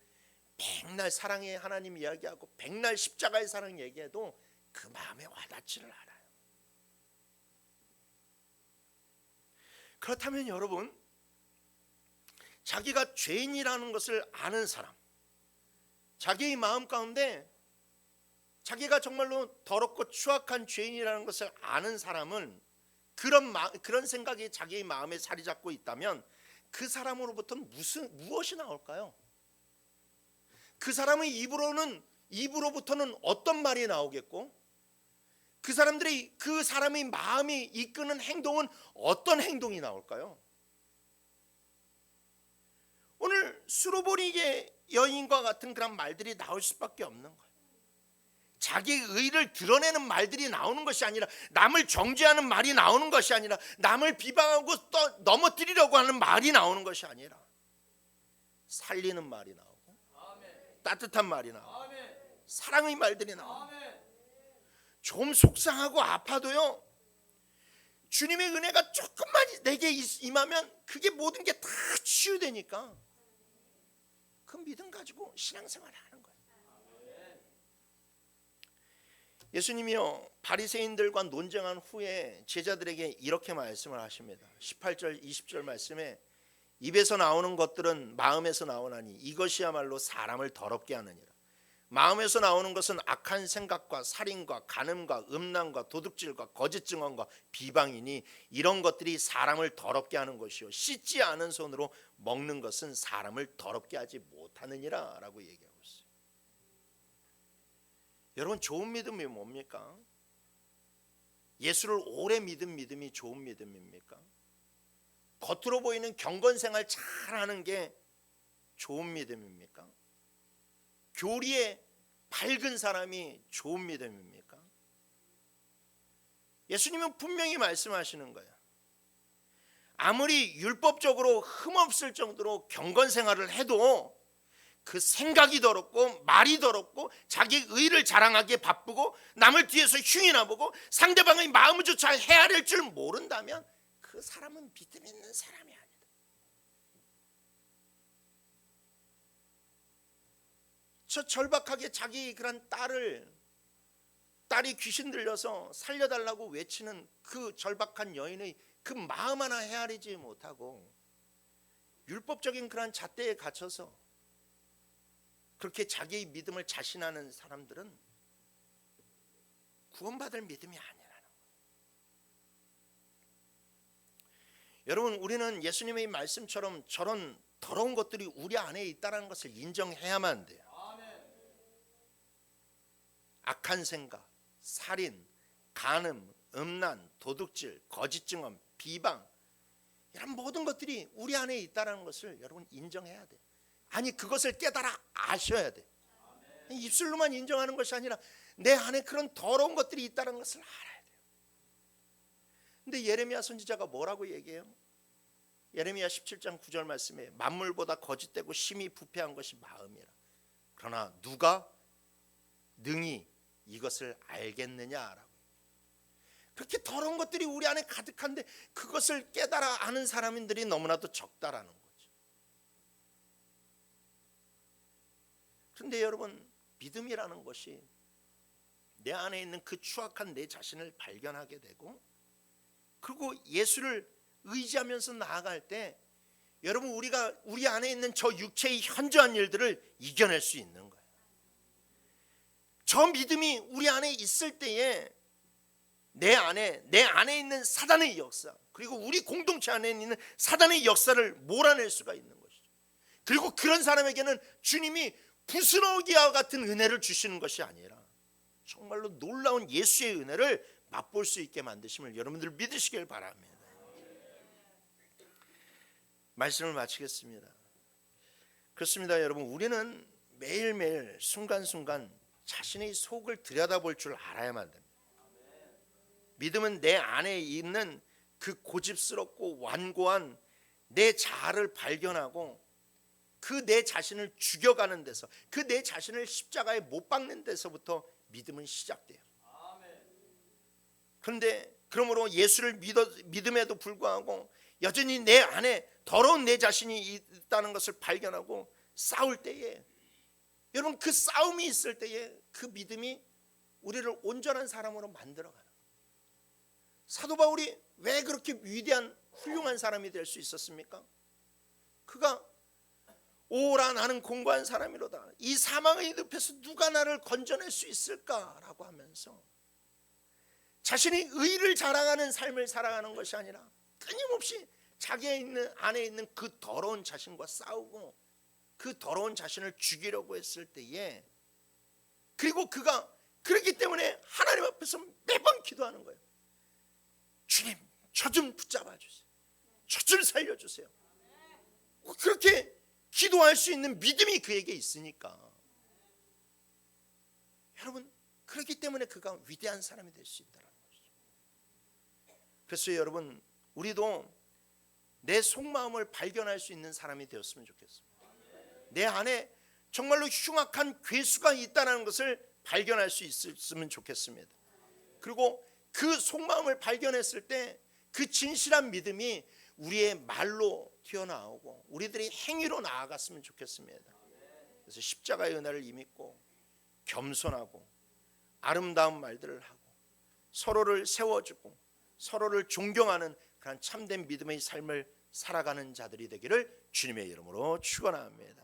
백날 사랑의 하나님 이야기하고 백날 십자가의 사랑 얘기해도 그 마음에 와닿지를 않아요. 그렇다면 여러분, 자기가 죄인이라는 것을 아는 사람, 자기의 마음 가운데 자기가 정말로 더럽고 추악한 죄인이라는 것을 아는 사람은 그런 생각이 자기의 마음에 자리 잡고 있다면 그 사람으로부터 무엇이 나올까요? 그 사람의 입으로부터는 어떤 말이 나오겠고, 그 사람의 마음이 이끄는 행동은 어떤 행동이 나올까요? 오늘 수로보니게 여인과 같은 그런 말들이 나올 수밖에 없는 거예요. 자기의 의를 드러내는 말들이 나오는 것이 아니라, 남을 정죄하는 말이 나오는 것이 아니라, 남을 비방하고 또 넘어뜨리려고 하는 말이 나오는 것이 아니라, 살리는 말이 나오고, 따뜻한 말이 나오고, 사랑의 말들이 나오고, 좀 속상하고 아파도요, 주님의 은혜가 조금만 내게 임하면 그게 모든 게 다 치유되니까 그 믿음 가지고 신앙생활을 하는 거예요. 예수님이요, 바리새인들과 논쟁한 후에 제자들에게 이렇게 말씀을 하십니다. 18절 20절 말씀에 입에서 나오는 것들은 마음에서 나오나니 이것이야말로 사람을 더럽게 하느니라. 마음에서 나오는 것은 악한 생각과 살인과 간음과 음란과 도둑질과 거짓 증언과 비방이니 이런 것들이 사람을 더럽게 하는 것이요, 씻지 않은 손으로 먹는 것은 사람을 더럽게 하지 못하느니라 라고 얘기하고 있어요. 여러분, 좋은 믿음이 뭡니까? 예수를 오래 믿은 믿음이 좋은 믿음입니까? 겉으로 보이는 경건생활 잘하는 게 좋은 믿음입니까? 교리에 밝은 사람이 좋은 믿음입니까? 예수님은 분명히 말씀하시는 거예요. 아무리 율법적으로 흠없을 정도로 경건생활을 해도 그 생각이 더럽고 말이 더럽고 자기 의를 자랑하기에 바쁘고 남을 뒤에서 흉이나 보고 상대방의 마음조차 헤아릴 줄 모른다면 그 사람은 믿음 있는 사람이 아니다. 저 절박하게 자기 그런 딸이 귀신 들려서 살려달라고 외치는 그 절박한 여인의 그 마음 하나 헤아리지 못하고 율법적인 그런 잣대에 갇혀서 그렇게 자기의 믿음을 자신하는 사람들은 구원받을 믿음이 아니라는 거예요. 여러분, 우리는 예수님의 말씀처럼 저런 더러운 것들이 우리 안에 있다는 것을 인정해야만 돼요. 악한 생각, 살인, 간음, 음란, 도둑질, 거짓 증언, 비방, 이런 모든 것들이 우리 안에 있다는 것을 여러분 인정해야 돼요. 아니, 그것을 깨달아 아셔야 돼요. 입술로만 인정하는 것이 아니라 내 안에 그런 더러운 것들이 있다는 것을 알아야 돼요. 근데 예레미야 선지자가 뭐라고 얘기해요? 예레미야 17장 9절 말씀에 만물보다 거짓되고 심히 부패한 것이 마음이라. 그러나 누가 능히 이것을 알겠느냐라고. 그렇게 더러운 것들이 우리 안에 가득한데 그것을 깨달아 아는 사람들이 너무나도 적다라는 거죠. 그런데 여러분, 믿음이라는 것이 내 안에 있는 그 추악한 내 자신을 발견하게 되고, 그리고 예수를 의지하면서 나아갈 때 여러분, 우리가 우리 안에 있는 저 육체의 현저한 일들을 이겨낼 수 있는 거예요. 저 믿음이 우리 안에 있을 때에 내 안에 있는 사단의 역사, 그리고 우리 공동체 안에 있는 사단의 역사를 몰아낼 수가 있는 것이죠. 그리고 그런 사람에게는 주님이 부스러기와 같은 은혜를 주시는 것이 아니라 정말로 놀라운 예수의 은혜를 맛볼 수 있게 만드심을 여러분들 믿으시길 바랍니다. 말씀을 마치겠습니다. 그렇습니다, 여러분. 우리는 매일매일 순간순간 자신의 속을 들여다볼 줄 알아야만 됩니다. 믿음은 내 안에 있는 그 고집스럽고 완고한 내 자아를 발견하고 그 내 자신을 죽여가는 데서, 그 내 자신을 십자가에 못 박는 데서부터 믿음은 시작돼요. 그런데 그러므로 예수를 믿음에도 불구하고 여전히 내 안에 더러운 내 자신이 있다는 것을 발견하고 싸울 때에, 여러분, 그 싸움이 있을 때에 그 믿음이 우리를 온전한 사람으로 만들어가는 거예요. 사도 바울이 왜 그렇게 위대한 훌륭한 사람이 될 수 있었습니까? 그가 오라 나는 공고한 사람이로다, 이 사망의 늪에서 누가 나를 건져낼 수 있을까라고 하면서 자신이 의를 자랑하는 삶을 살아가는 것이 아니라 끊임없이 자기 안에 있는 그 더러운 자신과 싸우고 그 더러운 자신을 죽이려고 했을 때에, 그리고 그가 그렇기 때문에 하나님 앞에서 매번 기도하는 거예요. 주님, 저 좀 붙잡아 주세요. 저 좀 살려주세요. 그렇게 기도할 수 있는 믿음이 그에게 있으니까, 여러분, 그렇기 때문에 그가 위대한 사람이 될 수 있다는 것이죠. 그래서 여러분, 우리도 내 속마음을 발견할 수 있는 사람이 되었으면 좋겠습니다. 내 안에 정말로 흉악한 괴수가 있다는 것을 발견할 수 있었으면 좋겠습니다. 그리고 그 속마음을 발견했을 때 그 진실한 믿음이 우리의 말로 튀어나오고 우리들의 행위로 나아갔으면 좋겠습니다. 그래서 십자가의 은혜를 임믿고 겸손하고 아름다운 말들을 하고 서로를 세워주고 서로를 존경하는 그런 참된 믿음의 삶을 살아가는 자들이 되기를 주님의 이름으로 축원합니다.